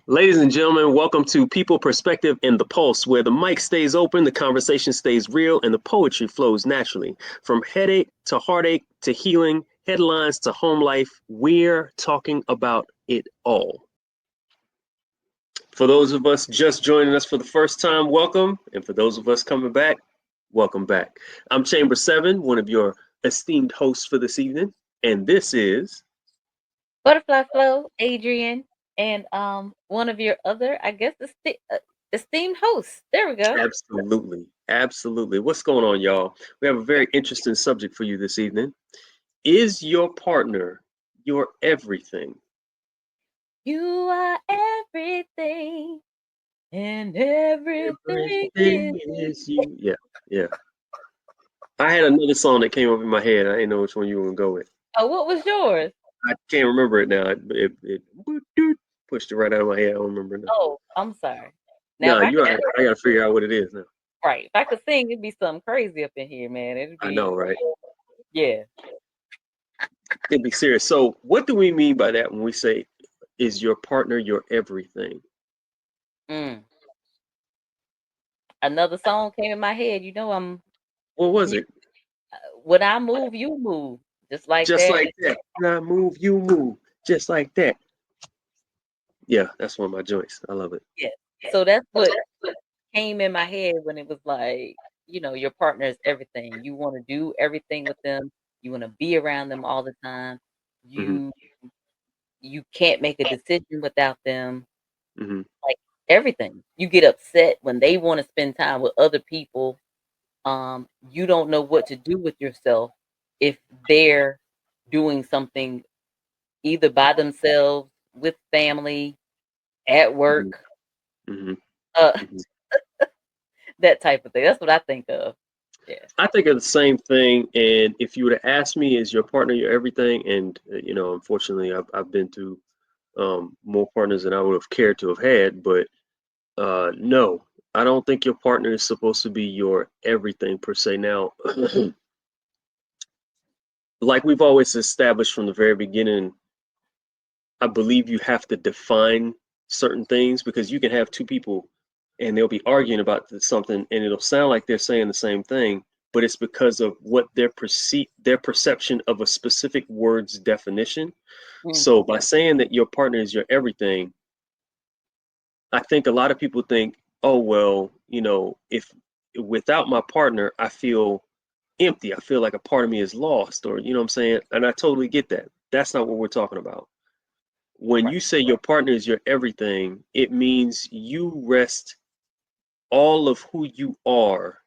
Ladies and gentlemen, welcome to People Perspective and the Pulse, where the mic stays open, the conversation stays real, and the poetry flows naturally. From headache to heartache to healing, headlines to home life, we're talking about it all. For those of us just joining us for the first time, welcome. And for those of us coming back, welcome back. I'm Chamber 7, one of your esteemed hosts for this evening, and this is Butterfly Flow, Adrian, and one of your other, I guess, esteemed hosts. There we go. absolutely, absolutely. What's going on, y'all? We have a very interesting subject for you this evening. Is your partner your everything? You are everything, and everything is. Everything is you. Yeah, yeah. I had another song that came up in my head. I didn't know which one you were gonna go with. Oh, what was yours? I can't remember it now. It pushed it right out of my head. I don't remember it now. Oh, I'm sorry. Now, if No, I you could, all right. I gotta figure out what it is now. right, if I could sing, it'd be something crazy up in here, man. It'd I be, know, right? yeah. It'd be serious. So, what do we mean by that when we say, "Is your partner your everything"? Mm. Another song came in my head. You know, What was it? when I move, you move, just like Just that. like that. When I move, you move. Just like that. Yeah, that's one of my joints. I love it. Yeah. So that's what came in my head when it was like, your partner is everything. You want to do everything with them. You want to be around them all the time. Hmm. You you can't make a decision without them. Hmm. Like everything. You get upset when they want to spend time with other people. You don't know what to do with yourself if they're doing something either by themselves, with family, at Hmm. work, Hmm. uh, Hmm. that type of thing. That's what I think of. Yeah. I think of the same thing. And if you were to ask me, is your partner your everything? And, unfortunately, I've been through more partners than I would have cared to have had. But no, I don't think your partner is supposed to be your everything per se. Now, like we've always established from the very beginning, I believe you have to define certain things because you can have two people and they'll be arguing about something and it'll sound like they're saying the same thing, but it's because of what their perception of a specific word's definition. Mm, So by saying that your partner is your everything, I think a lot of people think, oh well, if without my partner, I feel empty. I feel like a part of me is lost, or you know what I'm saying? And I totally get that. That's not what we're talking about. When right. you say your partner is your everything, it means you rest all of who you are,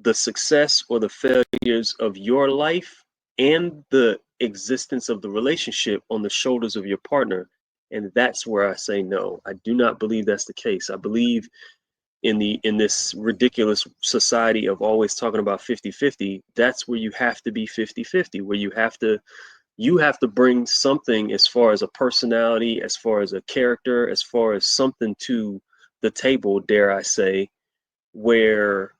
the success or the failures of your life, and the existence of the relationship on the shoulders of your partner. And that's where I say no. I do not believe that's the case. I believe in this ridiculous society of always talking about 50-50, that's where you have to be 50-50, where you have to bring something as far as a personality, as far as a character, as far as something to the table, dare I say, where,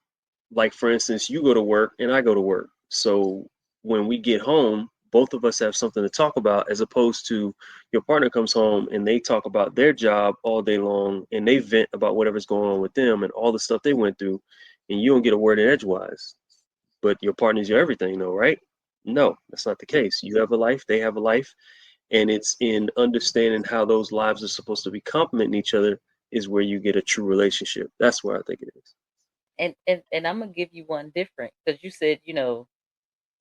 like, for instance, you go to work and I go to work. So when we get home, both of us have something to talk about, as opposed to your partner comes home and they talk about their job all day long and they vent about whatever's going on with them and all the stuff they went through, and you don't get a word in edgewise. But your partner's your everything, though, right? No, that's not the case. You have a life, they have a life, and it's in understanding how those lives are supposed to be complementing each other is where you get a true relationship. That's where I think it is. And I'm gonna give you one different because you said,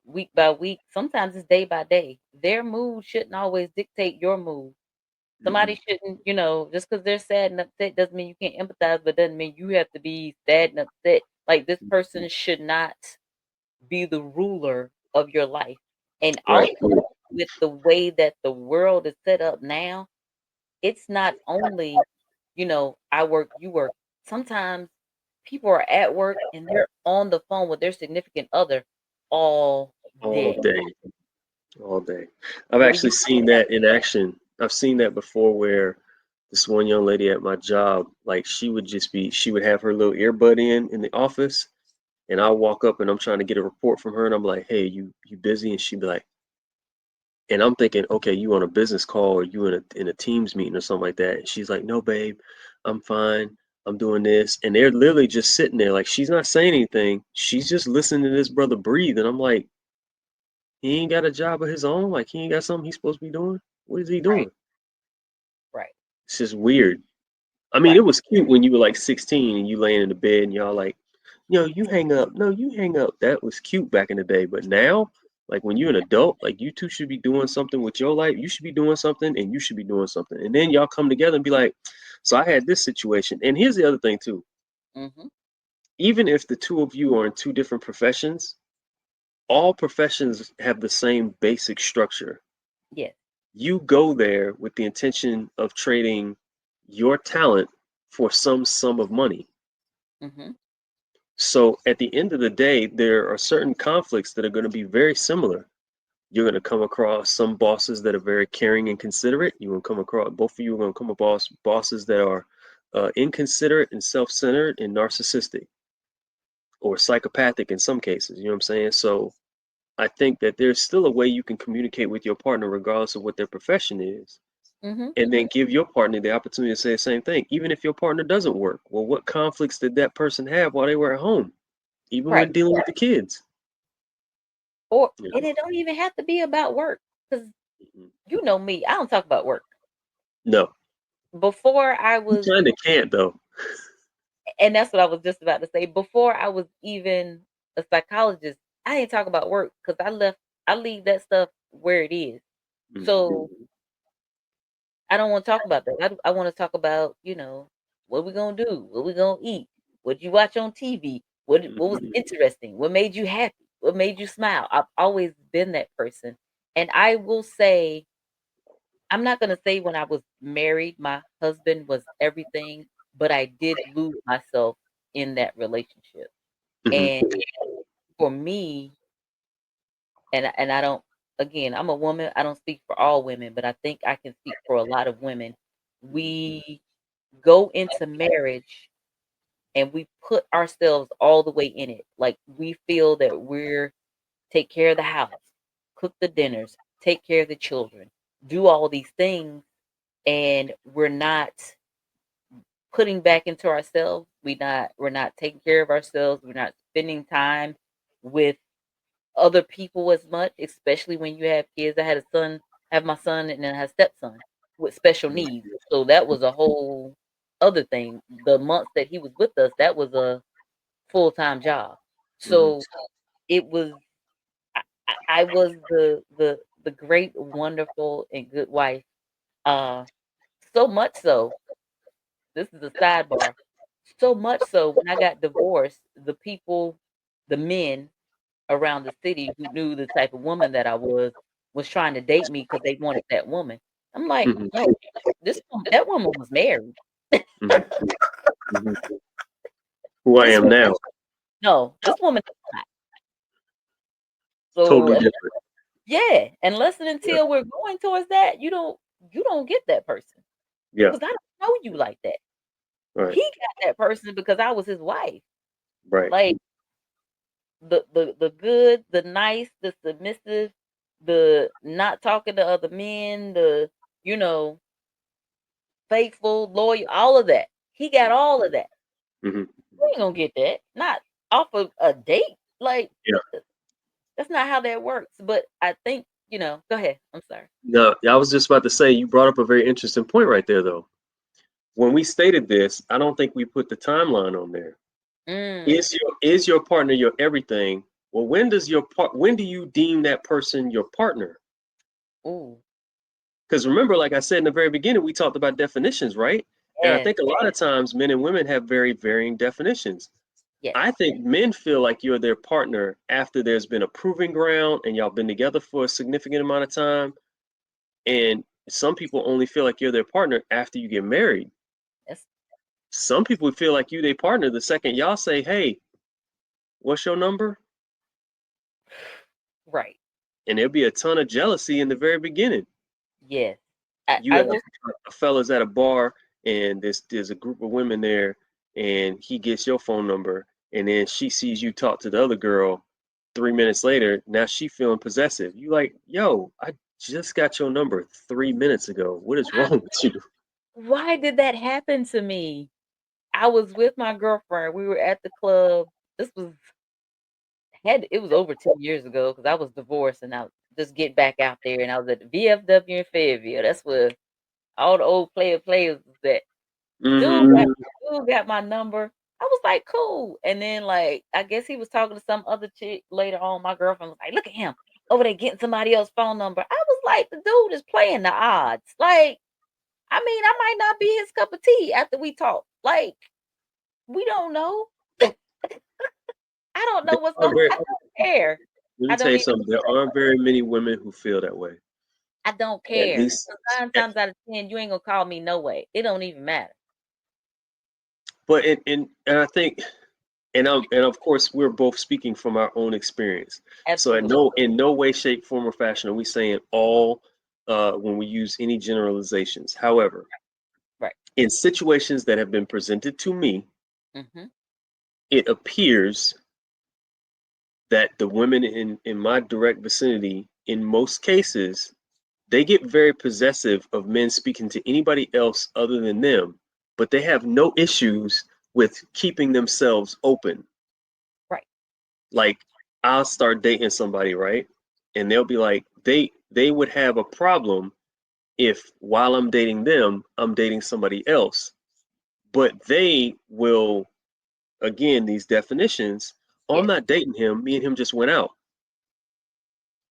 week by week. Sometimes it's day by day. Their mood shouldn't always dictate your mood. Mm-mm. Somebody shouldn't, just because they're sad and upset doesn't mean you can't empathize, but doesn't mean you have to be sad and upset. Like this person should not be the ruler of your life. And Right. also with the way that the world is set up now, it's not only, I work, you work. Sometimes people are at work and they're on the phone with their significant other all All day. day. All day. I've What do you actually think seen of that? that in action. I've seen that before where this one young lady at my job, like she would have her little earbud in the office, and I'll walk up and I'm trying to get a report from her and I'm like, hey, you busy? And she'd be like, And I'm thinking, okay, you on a business call or you in a Teams meeting or something like that. And she's like, no, babe, I'm fine. I'm doing this. And they're literally just sitting there. Like, she's not saying anything. She's just listening to this brother breathe. And I'm like, he ain't got a job of his own. Like, he ain't got something he's supposed to be doing. What is he Right. doing? Right. It's just weird. I mean, it Right. was cute when you were like 16 and you laying in the bed and y'all like, you hang up. No, you hang up. That was cute back in the day. But now, like when you're an adult, like you two should be doing something with your life. You should be doing something and you should be doing something. And then y'all come together and be like, so I had this situation. And here's the other thing too. Mm-hmm. Even if the two of you are in two different professions, all professions have the same basic structure. Yes. You go there with the intention of trading your talent for some sum of money. Mm-hmm. So at the end of the day, there are certain conflicts that are going to be very similar. You're going to come across some bosses that are very caring and considerate. You're going to come across, both of you are going to come across bosses that are inconsiderate and self-centered and narcissistic or psychopathic in some cases. You know what I'm saying? So I think that there's still a way you can communicate with your partner regardless of what their profession is. Mm-hmm. And then give your partner the opportunity to say the same thing, even if your partner doesn't work. Well, what conflicts did that person have while they were at home, even when Right. dealing with the kids? Or You and know? it don't even have to be about work. Because Mhm. you know me, I don't talk about work. No, Before I you was, kind of can't though. and that's what I was just about to say. Before I was even a psychologist, I didn't talk about work because I leave that stuff where it is. Mhm. So I don't want to talk about that. I want to talk about, what we gonna do, what we gonna eat, what you watch on TV, what was Mhm. interesting, what made you happy, what made you smile. I've always been that person, and I will say, I'm not gonna say when I was married, my husband was everything, but I did lose myself in that relationship. Mhm. And for me, and I don't, again, I'm a woman. I don't speak for all women, but I think I can speak for a lot of women. We go into marriage and we put ourselves all the way in it. Like we feel that we're take care of the house, cook the dinners, take care of the children, do all these things, and we're not putting back into ourselves. We're not taking care of ourselves. We're not spending time with other people as much, especially when you have kids. Have my son, and then I have stepson with special needs. So that was a whole other thing. The months that he was with us, that was a full-time job. Mhm. So it was I was the great, wonderful, and good wife. Uh so much so, this is a sidebar. So much so when I got divorced, the men around the city who knew the type of woman that I was trying to date me because they wanted that woman. I'm like, Mhm. no, that woman was married. Mhm. Mhm. Who I This am woman, now, no, this woman is not. So totally different. yeah, unless and Yeah. until we're going towards that, you don't get that person Yeah. because I don't know you like that. Right. He got that person because I was his wife. Right. Like the good, the nice, the submissive, the not talking to other men, the you know faithful, loyal, all of that. He got all of that. Mhm. You ain't gonna get that. Not off of a date. Like Yeah. that's not how that works. But I think Go ahead. I'm sorry. No, I was just about to say you brought up a very interesting point right there, though. When we stated this, I don't think we put the timeline on there. Mm. Is your partner your everything? Well, when do you deem that person your partner? Ooh. Because remember, like I said in the very beginning, we talked about definitions, right? And I Yes. think a lot of times men and women have very varying definitions. Yes. I think men feel like you're their partner after there's been a proving ground and y'all been together for a significant amount of time. And some people only feel like you're their partner after you get married. That's Some people feel like you their partner the second y'all say, "Hey, what's your number?" right. And there'll be a ton of jealousy in the very beginning. Yes. I, You I have will. a fella's at a bar and there's a group of women there and he gets your phone number and then she sees you talk to the other girl 3 minutes later. Now she feeling possessive. You like, yo, just got your number 3 minutes ago. What is Why, wrong with you? why did that happen to me? I was with my girlfriend. We were at the club. This was it was over 10 years ago because I was divorced and I just get back out there and I was at the VFW in Fayetteville. That's where all the old players was at. Dude got Mm-hmm. dude got my number. I was like, cool. And then like I guess he was talking to some other chick later on. My girlfriend was like, look at him over there getting somebody else's phone number. I was like, the dude is playing the odds. Like, I mean, I might not be his cup of tea after we talk. Like, we don't know. I don't know There what's are going. very, I don't care. let me I tell don't you even. something. There aren't very many women who feel that way. I don't At care. least, 'Cause 9 at, times out of 10, you ain't gonna call me no way. It don't even matter. but and I think, and of course, we're both speaking from our own experience. So Absolutely. in no way, shape, form, or fashion are we saying all when we use any generalizations. However, Right. in situations that have been presented to me, Mm-hmm. it appears that the women in my direct vicinity, in most cases, they get very possessive of men speaking to anybody else other than them, but they have no issues with keeping themselves open. Right. Like I'll start dating somebody, right? And they'll be like, they would have a problem if while I'm dating them, I'm dating somebody else. But they will, again, these definitions, oh, I'm Yes. not dating him. Me and him just went out.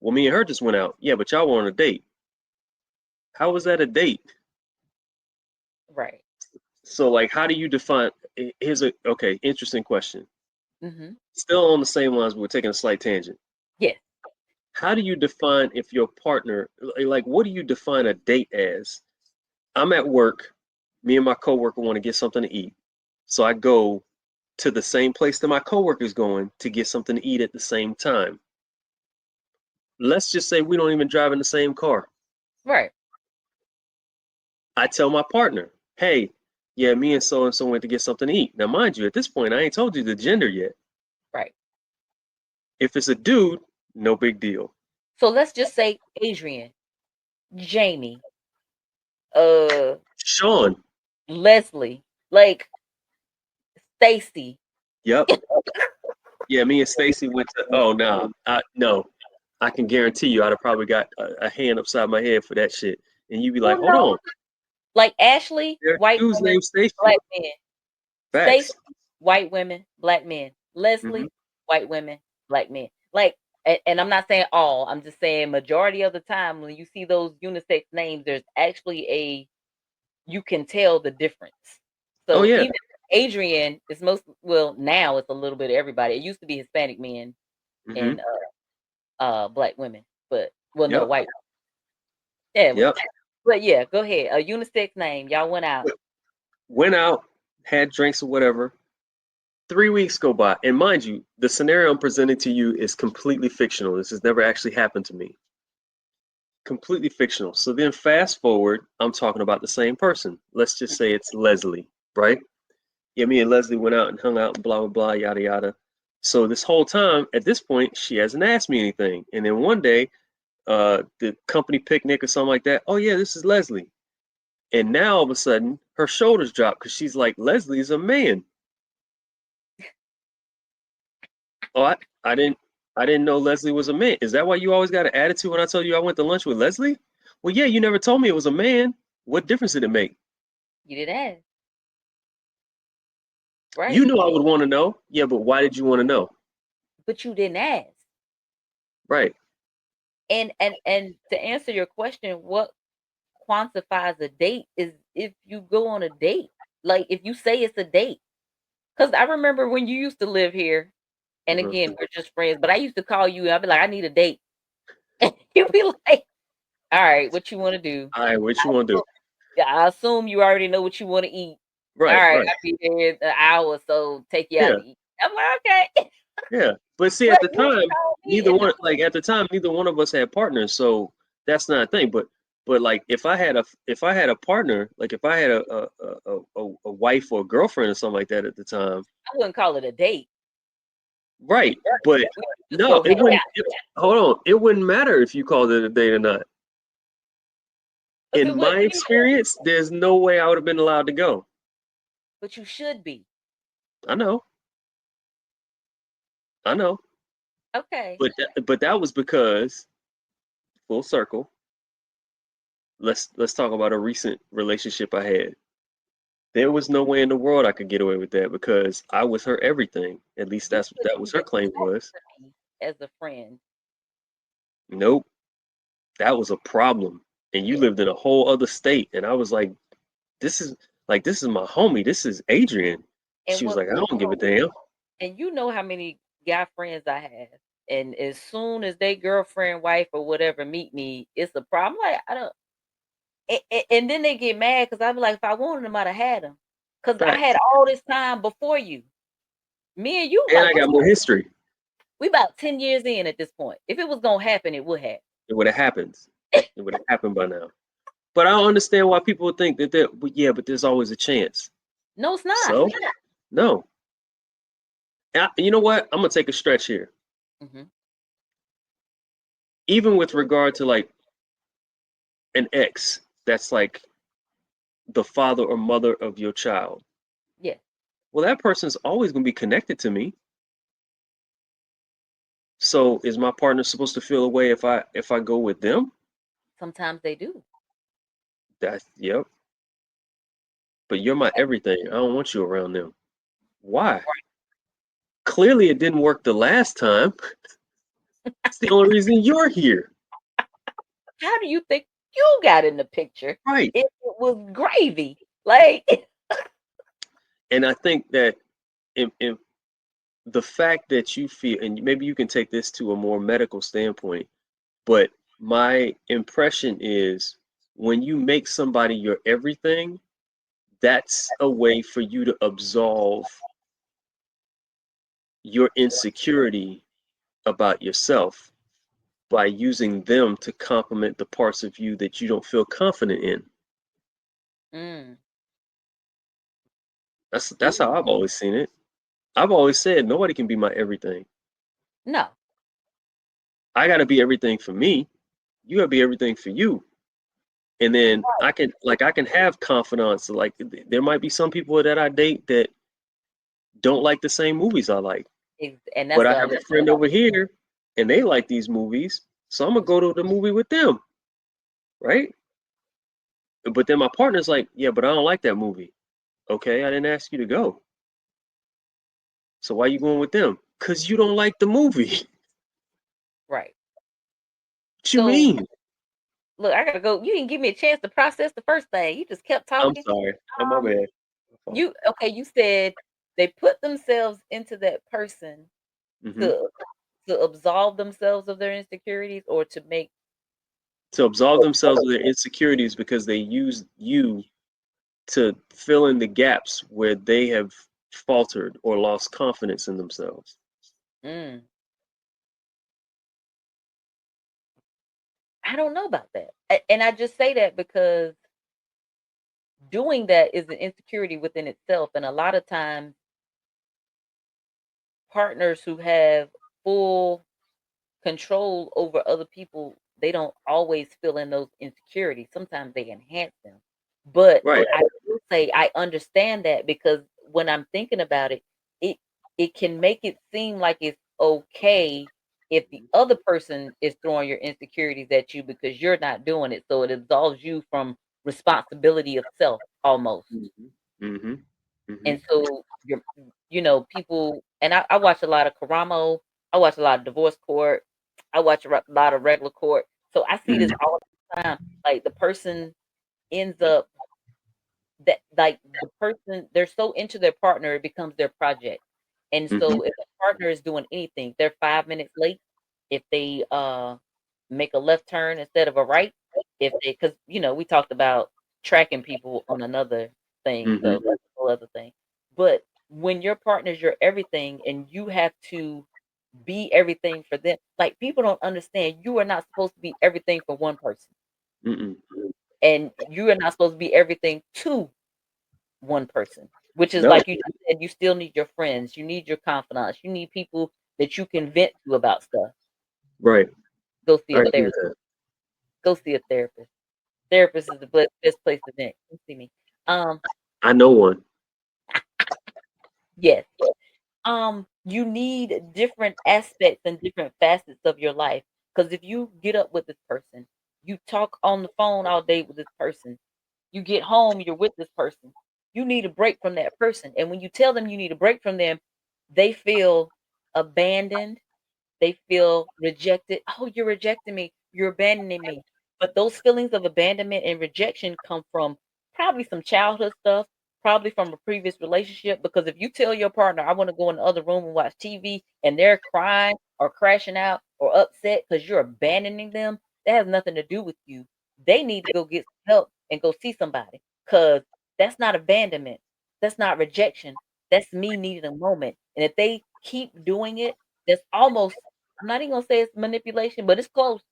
Well, me and her just went out. Yeah, but y'all were on a date. How was that a date? Right. So, like, how do you define? Here's a okay, interesting question. Mm-hmm. Still on the same lines, but we're taking a slight tangent. Yes. How do you define if your partner, like, what do you define a date as? I'm at work. Me and my coworker want to get something to eat, so I go to the same place that my coworker's going to get something to eat at the same time. Let's just say we don't even drive in the same car. Right. I tell my partner, hey, yeah, me and so went to get something to eat. Now, mind you, at this point, I ain't told you the gender yet. Right. If it's a dude, no big deal. So let's just say Adrian, Jamie, uh, Sean, Leslie, like Stacy. yep. Yeah, me and Stacy went to, oh, no, no. I can guarantee you I'd have probably got a hand upside my head for that shit. And you'd be like, Well, hold no, on, like Ashley, there are white dudes women, named Stacy. black men. Stacy, Facts. white women, black men. Hmm. Leslie, white women, black men. Like, and I'm not saying all. I'm just saying majority of the time when you see those unisex names, there's actually you can tell the difference. Oh, So yeah. even Adrian is now it's a little bit of everybody. It used to be Hispanic men Hmm. and black women, but well no Yep. white. Yeah, Yep. but yeah, go ahead. A unisex name. Y'all went out. Went out, had drinks or whatever. 3 weeks go by. And mind you, the scenario I'm presenting to you is completely fictional. This has never actually happened to me. Completely fictional. So then fast forward, I'm talking about the same person. Let's just say it's Leslie, right? Yeah, me and Leslie went out and hung out and blah blah blah, yada yada. So this whole time, at this point, she hasn't asked me anything. And then one day, the company picnic or something like that, oh yeah, this is Leslie. And now all of a sudden her shoulders drop because she's like, Leslie's a man. Oh, I didn't know Leslie was a man. Is that why you always got an attitude when I told you I went to lunch with Leslie? Well, yeah, you never told me it was a man. What difference did it make? You did ask, You right? knew I would want to know. Yeah, but why did you want to know? But you didn't ask. Right. And to answer your question, what quantifies a date is if you go on a date. Like if you say it's a date. Because I remember when you used to live here, and Hmm. again, we're just friends, but I used to call you and I'd be like, I need a date. And you'd be like, all right, what you want to do? All right, what you want to do? Yeah, I assume you already know what you want to eat. All Right, right, right. I'll be there in an hour or so, take you out Yeah, to eat. I'm like, okay. yeah. But see, But at the you time, call me and neither one of us had partners, so that's not a thing. But like, if I had a partner, like if I had a wife or a girlfriend or something like that at the time, I wouldn't call it a date. right? But We just no, go hang out. hold on. It wouldn't matter if you called it a date or not. In So what? my experience, there's no way I would have been allowed to go. But you should be. I know, I know, Okay. but that was because full circle. Let's talk about a recent relationship I had. There was no way in the world I could get away with that because I was her everything. At least You that couldn't was her even claim talk was. to me as a friend. Nope, that was a problem. And you Yeah. lived in a whole other state, and I was like, this is my homie. This is Adrian. And She was what like, I don't give a damn. and you know how many guy friends I have. And as soon as they girlfriend, wife, or whatever meet me, it's a problem. Like I don't and then they get mad because I be like, if I wanted them, I'd have had them. Because I had Facts. all this time before you. Me and you, And like I got more history. we about 10 years in at this point. If it was gonna happen, it would have. It would have happened. It would have happened by now. But I don't understand why people would think that but yeah, but there's always a chance. No, it's not. So no. You know what? I'm gonna take a stretch here. Hmm. Even with regard to like an ex that's like the father or mother of your child. Yeah. Well, that person's always gonna be connected to me. So is my partner supposed to feel a way if I go with them? Sometimes they do. That's yep. But you're my everything. I don't want you around them. Why? Clearly it didn't work the last time. It's the only reason you're here. How do you think you got in the picture Right. if it was gravy? Like, And I think that in the fact that you feel, and maybe you can take this to a more medical standpoint, but my impression is when you make somebody your everything, that's a way for you to absolve your insecurity about yourself by using them to complement the parts of you that you don't feel confident in. mm, That's how I've always seen it. I've always said nobody can be my everything. no. I got to be everything for me. You got to be everything for you. And then I can have confidence. Like there might be some people that I date that don't like the same movies I like, And but that's I what have a friend over here and they like these movies, so I'm gonna go to the movie with them, right? But then my partner's like, yeah, but I don't like that movie. Okay, I didn't ask you to go, so why you going with them? Cause you don't like the movie. right. What you So mean? look, I gotta go. You didn't give me a chance to process the first thing. You just kept I'm talking. sorry. Oh my Um, bad. My fault. you okay? You said they put themselves into that person Hmm. to absolve themselves of their insecurities or to make. To absolve themselves of their insecurities because they use you to fill in the gaps where they have faltered or lost confidence in themselves. Mm, I don't know about that, and I just say that because doing that is an insecurity within itself, and a lot of times partners who have full control over other people, they don't always feel in those insecurities. Sometimes they enhance them. But Right. I will say I understand that because when I'm thinking about it, it it can make it seem like it's okay if the other person is throwing your insecurities at you because you're not doing it. So it absolves you from responsibility of self almost. Hmm. Hmm. Hmm. And so people and I watch a lot of Karamo, I watch a lot of divorce court, I watch a lot of regular court. So I see this Hmm. all the time. Like the person ends up that like the person they're so into their partner, it becomes their project. And Hmm. so if a partner is doing anything, they're 5 minutes late. If they make a left turn instead of a right, if they because we talked about tracking people on another thing, Hmm. so that's a whole other thing. But when your partner's your everything and you have to be everything for them, like people don't understand you are not supposed to be everything for one person. Mm-mm. And you are not supposed to be everything to one person, which is No. like you just said, you still need your friends, you need your confidants, you need people that you can vent to about stuff. Right. Go see I a agree with therapist. that. Go see a therapist. Therapist is the best place to vent. You see me. Um, I know one. yes. You need different aspects and different facets of your life. Because if you get up with this person, you talk on the phone all day with this person, you get home, you're with this person. You need a break from that person. And when you tell them you need a break from them, they feel abandoned, they feel rejected. Oh, you're rejecting me. You're abandoning me. But those feelings of abandonment and rejection come from probably some childhood stuff, probably from a previous relationship. Because if you tell your partner, I want to go in the other room and watch TV, and they're crying or crashing out or upset because you're abandoning them, that has nothing to do with you. They need to go get some help and go see somebody because that's not abandonment. That's not rejection. That's me needing a moment. And if they keep doing it, that's almost, I'm not even gonna say it's manipulation, but it's close.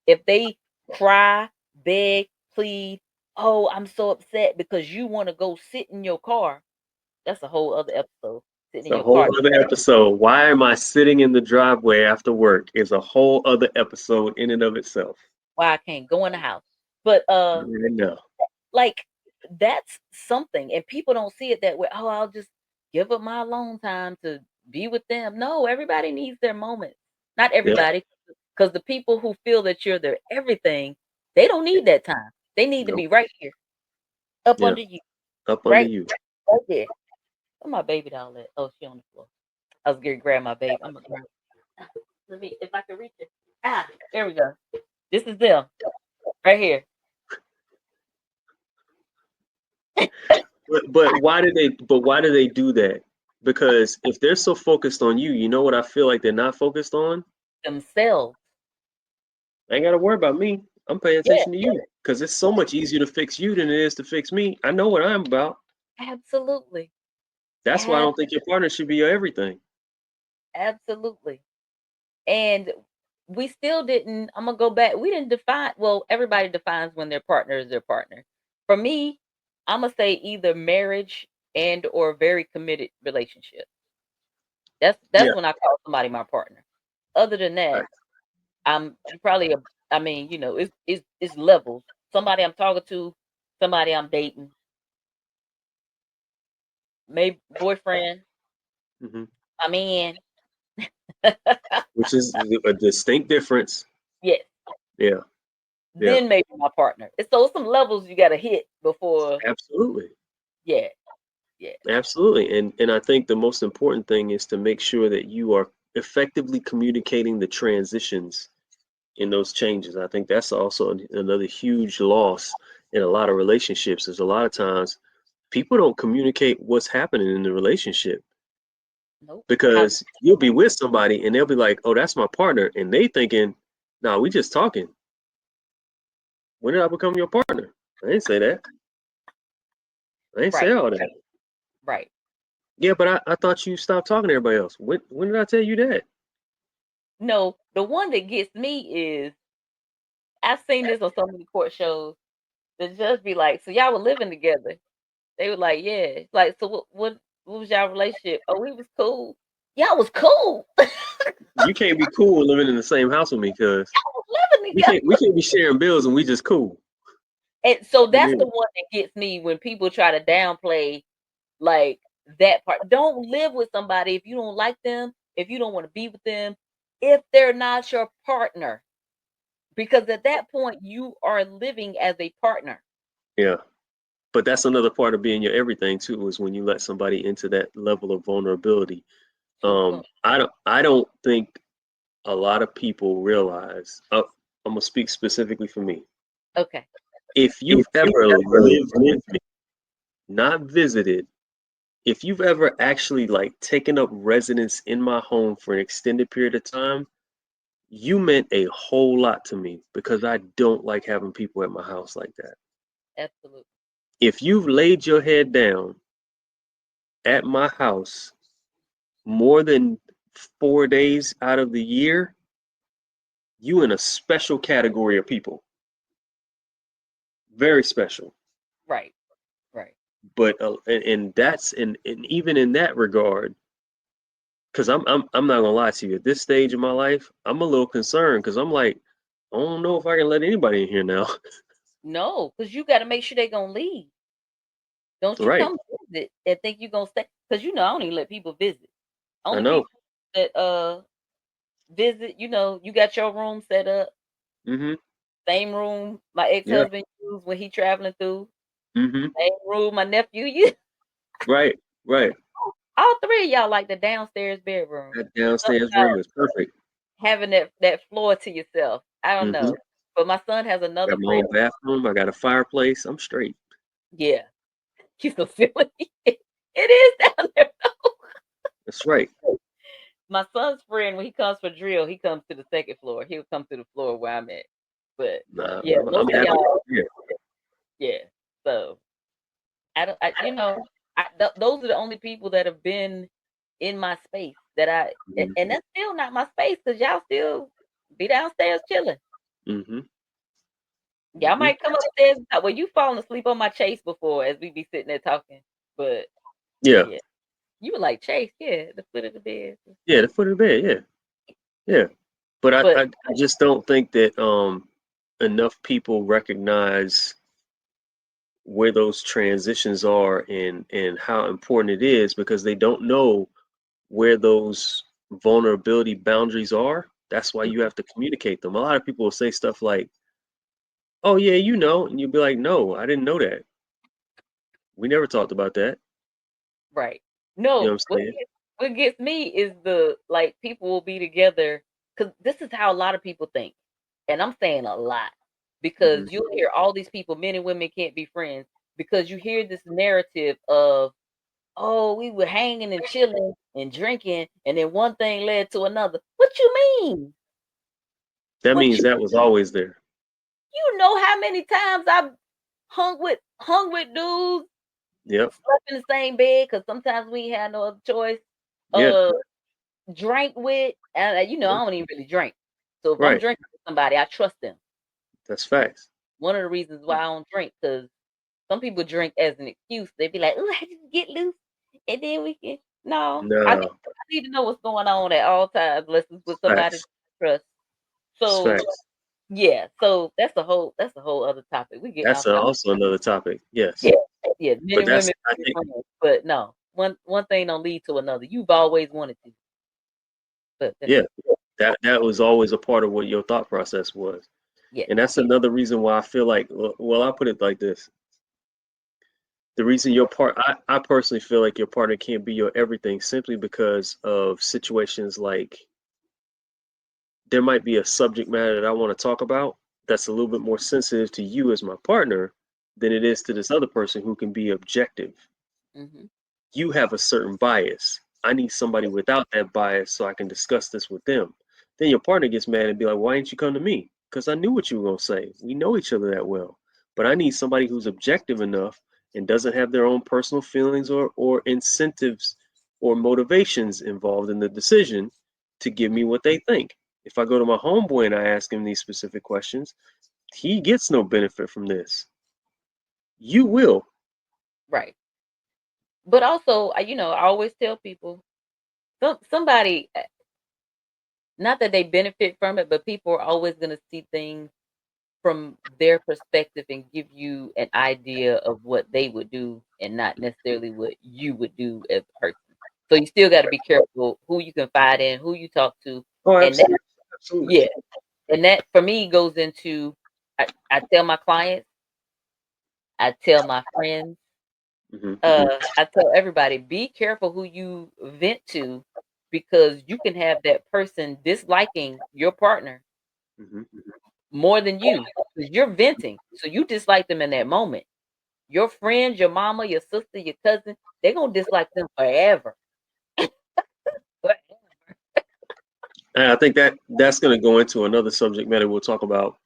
If they cry, beg, plead, "Oh, I'm so upset," because you wanna go sit in your car, that's a whole other episode. Sitting It's in a your car. whole other episode. Why am I sitting in the driveway after work? Is a whole other episode in and of itself. Why I can't go in the house. But, You know. like, that's something, and people don't see it that way. "Oh, I'll just give up my alone time to be with them." No, everybody needs their moments. Not Yeah. everybody, because the people who feel that you're their everything, they don't need that time. They need to Nope. be right here, up Yeah. under you, Up under right you. right there. Where my baby doll at? Oh, she on the floor. I was gonna grab my baby. I'm gonna grab let me if I can reach it. Ah, there we go. This is them right here. But why do they do that? Because if they're so focused on you, you know what I feel like they're not focused on? Themselves. I ain't gotta worry about me. I'm paying Yeah, attention to you. Because it's so much easier to fix you than it is to fix me. I know what I'm about. absolutely. That's why I don't think your partner should be your everything. Absolutely. And we still didn't, I'm gonna go back. We didn't define, well, everybody defines when their partner is their partner. For me, I'm gonna say either marriage and or very committed relationship. Yeah. That's when I call somebody my partner. Other than Right. that, I'm you probably I mean, it's levels. Somebody I'm talking to, somebody I'm dating, maybe boyfriend, Hmm. I'm in. Which is a distinct difference. Yes. Yeah. Yeah. Then maybe my partner. And so some levels you gotta hit before, Absolutely. yeah, yeah. Absolutely. And I think the most important thing is to make sure that you are effectively communicating the transitions in those changes. I think that's also another huge loss in a lot of relationships. Is a lot of times people don't communicate what's happening in the relationship Nope. How because you'll be with somebody and they'll be like, "Oh, that's my partner," and they thinking, "No, we just talking. When did I become your partner? I didn't say that. I didn't say right, all that." right. Yeah, but I thought you stopped talking to everybody else. When did I tell you that? No, the one that gets me is I've seen this on so many court shows. The judge be like, "So y'all were living together?" They were like, "Yeah." Like, "So what was y'all relationship?" "Oh, we was cool." Y'all was cool. You can't be cool living in the same house with me because Y'all was living together. we can't be sharing bills and we just cool. And so that's Yeah. the one that gets me when people try to downplay like that part. Don't live with somebody if you don't like them, if you don't want to be with them, if they're not your partner. Because at that point you are living as a partner. Yeah. But that's another part of being your everything too, is when you let somebody into that level of vulnerability. Too soon. I don't think a lot of people realize. I'm gonna speak specifically for me. Okay. If you've ever lived with me, not visited, if you've ever actually like taken up residence in my home for an extended period of time, you meant a whole lot to me because I don't like having people at my house like that. Absolutely. If you've laid your head down at my house more than 4 days out of the year, you in a special category of people. Very special. Right. Right. But and that's and even in that regard, because I'm not gonna lie to you, at this stage of my life, I'm a little concerned because I'm like, I don't know if I can let anybody in here now. No, because you got to make sure they're gonna leave. Don't you Right. come visit and think you're gonna stay? Because I don't even let people visit. I Only know. people that visit, you got your room set up, Mm-hmm. same room my Yeah. ex-husband used when he traveling through, Mm-hmm. same room my nephew used. Right. Right. All three of y'all like the downstairs bedroom. That Something downstairs about room is perfect. having that floor to yourself. I don't Mm-hmm. know. But my son has another Got my friend. own bathroom. I got a fireplace. I'm straight. Yeah, you can feel it. It is down there. That's right. My son's friend, when he comes for drill, he comes to the second floor. He'll come to the floor where I'm at. But Nah, yeah, I'm most of happy. y'all, Yeah. yeah. So I don't, those are the only people that have been in my space that Mm-hmm. and that's still not my space because y'all still be downstairs chilling. Mm-hmm. Y'all Mm-hmm. might come upstairs and talk. Well, you falling asleep on my Chase before as we be sitting there talking. But Yeah. yeah, you were like Chase, yeah, the foot of the bed. Yeah. The foot of the bed. Yeah. Yeah. But But I just don't think that enough people recognize where those transitions are and how important it is because they don't know where those vulnerability boundaries are. That's why you mhm, have to communicate them. A lot of people will say stuff like, "Oh yeah, you know," and you'll be like, "No, I didn't know that. We never talked about that." right. You know No, what I'm saying? what gets me is the like people will be together because this is how a lot of people think. And I'm saying a lot Hmm. because you'll hear all these people, men and women can't be friends because you hear this narrative of, oh, we were hanging and chilling and drinking, and then one thing led to another. What you mean? That What means that was always there. you know how many times I've hung with dudes, Yep. slept in the same bed because sometimes we ain't had no other choice. Yeah. Uh, drank with, and Yeah. I don't even really drink. So if I'm Right. drinking with somebody, I trust them. That's facts. One of the reasons why I don't drink because some people drink as an excuse. They be like, "Oh, I just get loose, and then we can." No, No. I need to know what's going on at all times, unless it's with somebody Facts. that I trust. It's So facts. yeah, so that's a whole other topic. We getting That's off topic. also another topic. Yeah, Yes. yeah, men But and women I be think, friends, but no, one thing don't lead to another. You've always wanted to, but that's yeah, it. that was always a part of what your thought process was. Yeah. And that's another reason why I feel like, well, I'll put it like this. The reason I personally feel like your partner can't be your everything simply because of situations like there might be a subject matter that I want to talk about that's a little bit more sensitive to you as my partner than it is to this other person who can be objective. Hmm. You have a certain bias. I need somebody without that bias so I can discuss this with them. Then your partner gets mad and be like, why didn't you come to me? Because I knew what you were going to say. We know each other that well. But I need somebody who's objective enough and doesn't have their own personal feelings or incentives or motivations involved in the decision to give me what they think. If I go to my homeboy and I ask him these specific questions, he gets no benefit from this. You will. Right. But also, I always tell people, somebody, not that they benefit from it, but people are always going to see things from their perspective and give you an idea of what they would do and not necessarily what you would do as a person. So you still got to be careful who you confide in, who you talk to, Oh, and that, absolutely. Absolutely. yeah, and that for me goes into I tell my clients, I tell my friends, Hmm. I tell everybody, be careful who you vent to because you can have that person disliking your partner Hmm. more than you because you're venting. So you dislike them in that moment. Your friends, your mama, your sister, your cousin, they're gonna dislike them forever. But And I think that's going to go into another subject matter we'll talk about.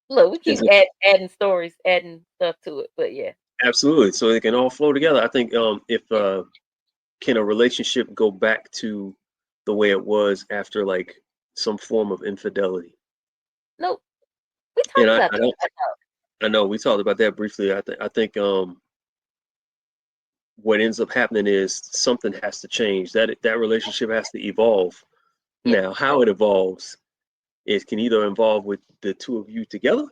look, we Is keep it, adding stories, adding stuff to it. But yeah, absolutely, so they can all flow together. I think if yeah. can a relationship go back to the way it was after like some form of infidelity? Nope. We And talked about I that. don't. I know we talked about that briefly. I think what ends up happening is something has to change. That relationship has to evolve. Yeah. Now, how it evolves is can either involve with the two of you together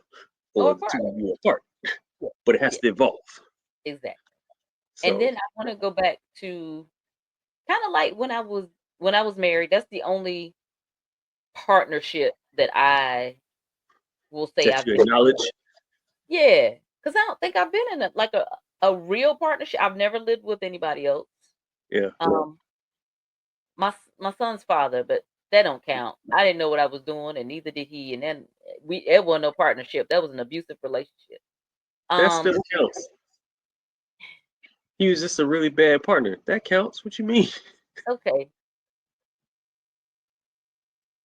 Or or the apart. two of you apart. Yeah, but it has yeah, to evolve. exactly. And So then I want to go back to kind of like when I was married. That's the only partnership that I will say that I've you been. acknowledge. Yeah, because I don't think I've been in a real partnership. I've never lived with anybody else. Yeah, Um, my son's father, but that don't count. I didn't know what I was doing, and neither did he. And then it wasn't no partnership. That was an abusive relationship. that still Um, counts. He was just a really bad partner. That counts. What you mean? okay,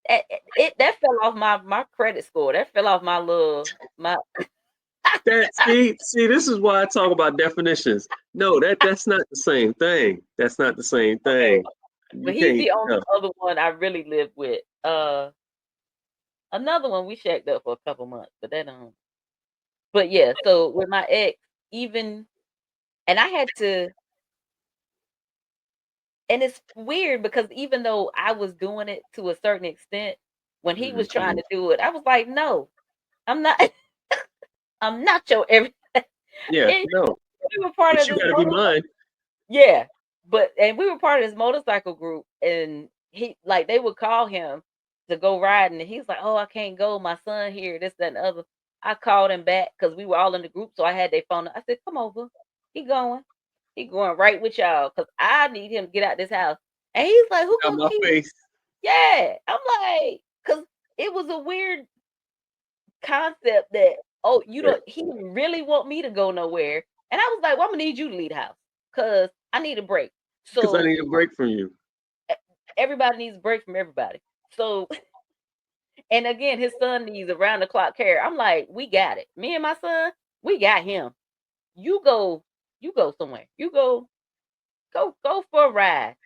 that fell off my credit score. That fell off my little my. That see, this is why I talk about definitions. No, that's not the same thing. That's not the same Okay, thing. You but he's can't. the only No. other one I really lived with. Another one we shacked up for a couple months, but that don't. But yeah, so with my ex, even and I had to, and it's weird because even though I was doing it to a certain extent, when he Mhm. was trying to do it, I was like, no, I'm not. I'm not your everything. Yeah, And no. we were part But of you this got to be mine. yeah, but and we were part of this motorcycle group, and he like they would call him to go riding, and he's like, "Oh, I can't go. My son here, this, that, and the other." I called him back because we were all in the group, so I had their phone. I said, "Come over. He going. He going right with y'all because I need him to get out this house." And he's like, "Who Got gonna my keep?" face. Yeah, I'm like, because it was a weird concept that you Right. don't. He didn't really want me to go nowhere, and I was like, "Well, I'm gonna need you to lead the house because I need a break." Because I So need a break from you. e everybody needs a break from everybody. So and again, his son needs around the clock care. I'm like, "We got it. Me and my son, we got him. You go you go somewhere. You go for a ride."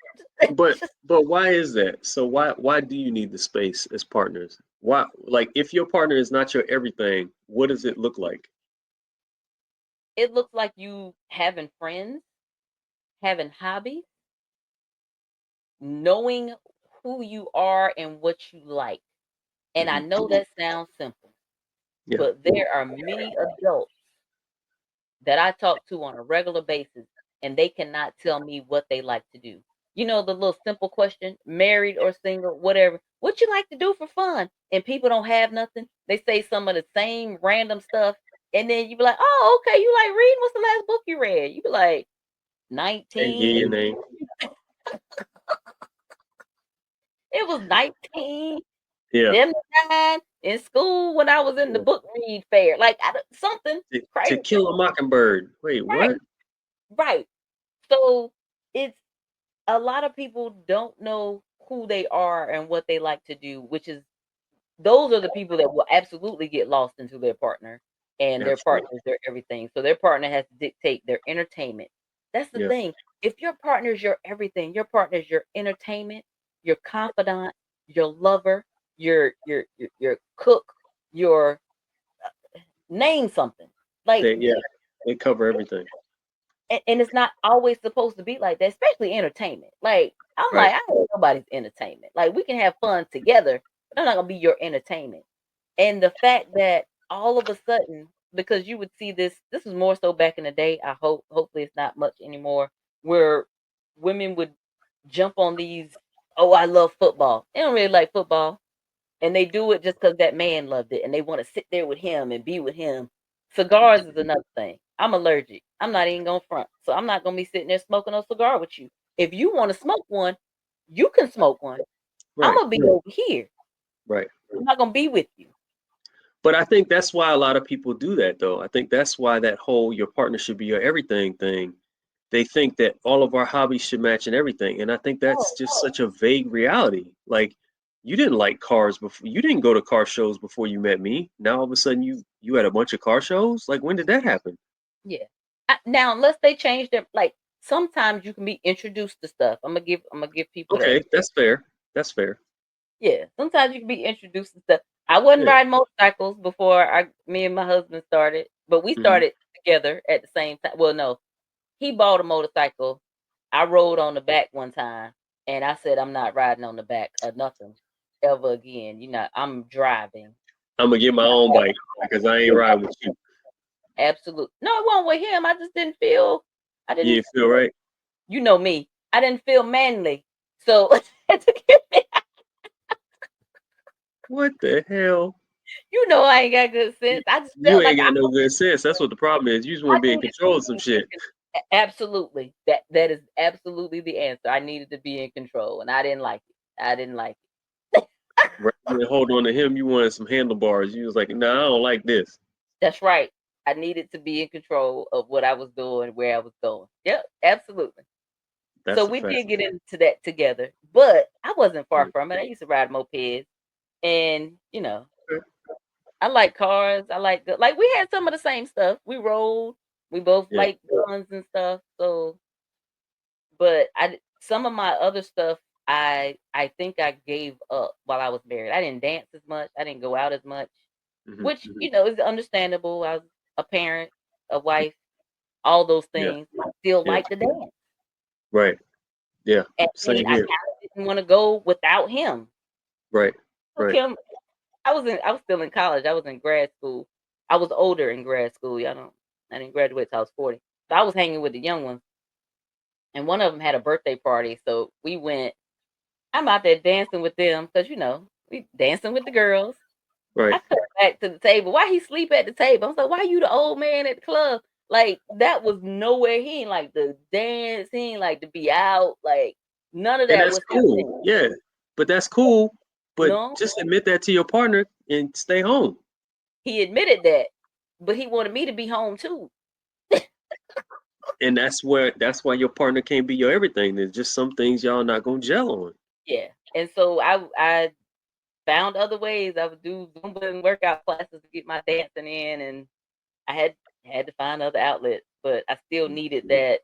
But why is that? So why do you need the space as partners? Why, like, if your partner is not your everything, what does it look like? It looks like you having friends, having hobbies, knowing who you are and what you like. And I Hmm. know that sounds simple, Yeah. but there are many adults that I talk to on a regular basis, and they cannot tell me what they like to do. You know, the little simple question, married or single, whatever, what you like to do for fun? And people don't have nothing. They say some of the same random stuff. And then you be like, oh, okay, you like reading? What's the last book you read? You be like, And give 19. your name. It was 19. Yeah. 79 in school when I was in the Yeah. book read fair. Like something To crazy. kill a mockingbird. Wait, Right, what? right. So it's a lot of people don't know who they are and what they like to do, which is those are the people that will absolutely get lost into their partner, and their Absolutely. partner is their everything. So their partner has to dictate their entertainment. That's the Yeah. thing. If your partner is your everything, your partner is your entertainment, your confidant, your lover, your cook, your name something. Like Yeah. They cover everything. and it's not always supposed to be like that, especially entertainment. Like I'm Right. like, I ain't nobody's entertainment. Like we can have fun together, but I'm not gonna be your entertainment. And the fact that all of a sudden, because you would see this was more so back in the day. Hopefully it's not much anymore, where women would jump on these, oh, I love football. They don't really like football. And they do it just because that man loved it, and they wanna sit there with him and be with him. Cigars is another thing. I'm allergic. I'm not even gonna front, so I'm not gonna be sitting there smoking no cigar with you. If you wanna smoke one, you can smoke one. Right. Imma be over here. Right. I'm not gonna be with you. But I think that's why a lot of people do that, though. I think that's why that whole your partner should be your everything thing. They think that all of our hobbies should match and everything. And I think that's No, just such a vague reality. Like, you didn't like cars before. You didn't go to car shows before you met me. Now all of a sudden you had a bunch of car shows. Like, when did that happen? yeah. Now unless they change their like, sometimes you can be introduced to stuff. Imma give people that. Okay, that's fair. That's fair. Yeah, sometimes you can be introduced to stuff. I wasn't Yeah. riding motorcycles before me and my husband started, but we Hmm. started together at the same time. Well, no, he bought a motorcycle. I rode on the back one time, and I said, "I'm not riding on the back of nothing ever again. I'm driving." I'm gonna get my own bike because I ain't riding with you. Absolutely. No, it wasn't with him. I just didn't feel. I You didn't didn't feel right? You know me. I didn't feel manly. So What the hell? you know I ain't got good sense. I just You felt ain't like got no good sense. That's what the problem is. You just want I to be in needed to control of some be shit. absolutely. That is absolutely the answer. I needed to be in control, and I didn't like it. I didn't like it. Right? You hold on to him. You wanted some handlebars. You was like, no, I don't like this. That's right. I needed to be in control of what I was doing, where I was going. Yep, absolutely. So That's a we fact. did get into that together, but I wasn't far Yeah. from it. I used to ride mopeds, and Okay. I like cars. I like we had some of the same stuff. We rode. We both Yeah. like guns and stuff. So, but some of my other stuff I think I gave up while I was married. I didn't dance as much. I didn't go out as much, Hmm. which is understandable. I was a parent, a wife, all those Yeah. things. I still Yeah. like to dance, Right. Yeah. and then Same I kind here. of didn't want to go without him. Right. Took Right. him. I was still in college. I was in grad school. I was older in grad school. Y'all don't. I didn't graduate till I was 40. So I was hanging with the young ones, and one of them had a birthday party. So we went. I'm out there dancing with them because we dancing with the girls. Right. I come back to the table. Why he sleep at the table? I was like, why you the old man at the club? Like that was nowhere. He ain't like to dance. He ain't like to be out. Like none of And that that's was his cool. thing. Yeah. But that's cool. You But know, just admit that to your partner and stay home. he admitted that, but he wanted me to be home too. And that's why your partner can't be your everything. There's just some things y'all not gonna gel on. Yeah, and so I found other ways. I would do Zumba and workout classes to get my dancing in, and I had to find other outlets, but I still needed Mhm. that.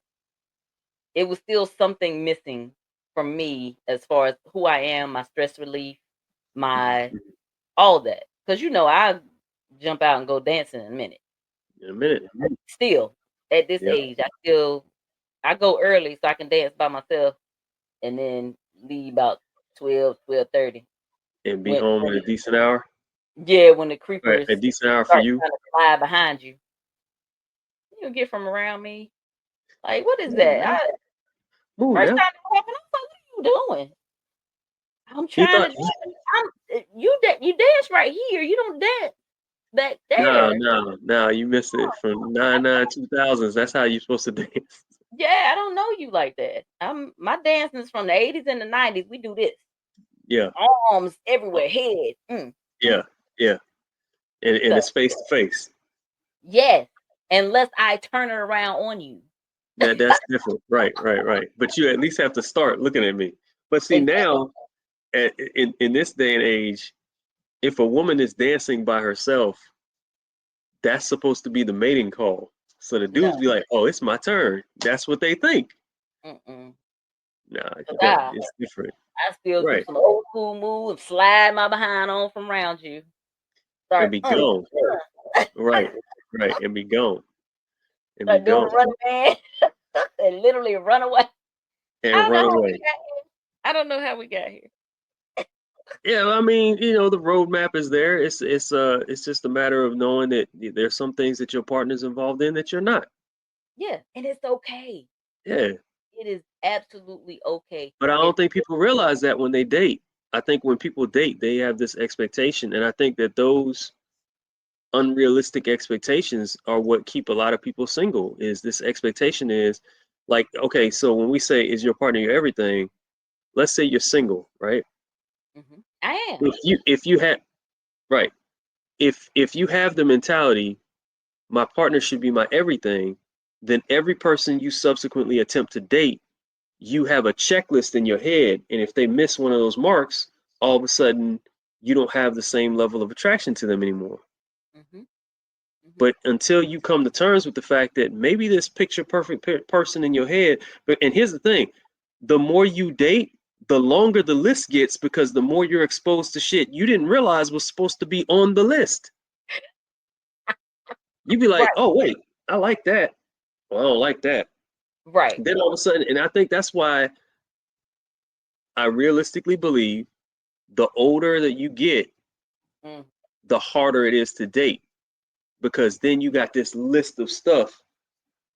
It was still something missing from me as far as who I am, my stress relief, my Mhm. all that. Because I jump out and go dancing in a minute. In a minute. Still, at this Yep. age, I go early so I can dance by myself, and then leave about 12:30. And be When home in a decent hour. when the Right. creepers A decent hour for start you. trying to fly behind you, you don't get from around me. Like, what is Move that? now. Move First now. time it happened, I was like, "What are you doing?" I'm You trying thought to dance. You dance right here. You don't dance back no, there. no, no, you missed it from 2000s. That's how you're supposed to dance. Yeah, I don't know you like that. My dancing is from the 80s and the 90s. We do this. Yeah, Arms everywhere, head. yeah, yeah. And So it's face to face. yes, unless I turn it around on you. That's different. Right, right, right. But you at least have to start looking at me. But see Exactly. now, in this day and age, if a woman is dancing by herself, that's supposed to be the mating call. So the dudes No. be like, "Oh, it's my turn." That's what they think. Mm-mm. Nah, 'Cause it's different. I still do Right, some old school moves, slide my behind on from around you. and Start, be gone. Right, right, and be gone, and be start doing gone, the running man and literally run away. I and don't know run how we away. got here. I don't know how we got here. Yeah, I mean, the roadmap is there. It's just a matter of knowing that there's some things that your partner's involved in that you're not. Yeah, and it's okay. Yeah, It is absolutely okay. but I If don't think people realize that when they date. I think when people date, they have this expectation, and I think that those unrealistic expectations are what keep a lot of people single. Is this expectation is like, okay, so when we say is your partner your everything, let's say you're single, right? I am. If you have right, if you have the mentality my partner should be my everything, then every person you subsequently attempt to date, you have a checklist in your head. And if they miss one of those marks, all of a sudden you don't have the same level of attraction to them anymore. Mhm, mhm. But until you come to terms with the fact that maybe this picture perfect person in your head, and here's the thing, the more you date, the longer the list gets because the more you're exposed to shit you didn't realize was supposed to be on the list. You'd be like, Right, oh, wait, I like that. Well, I don't like that. right. Then all of a sudden, and I think that's why I realistically believe the older that you get, Mm, the harder it is to date because then you got this list of stuff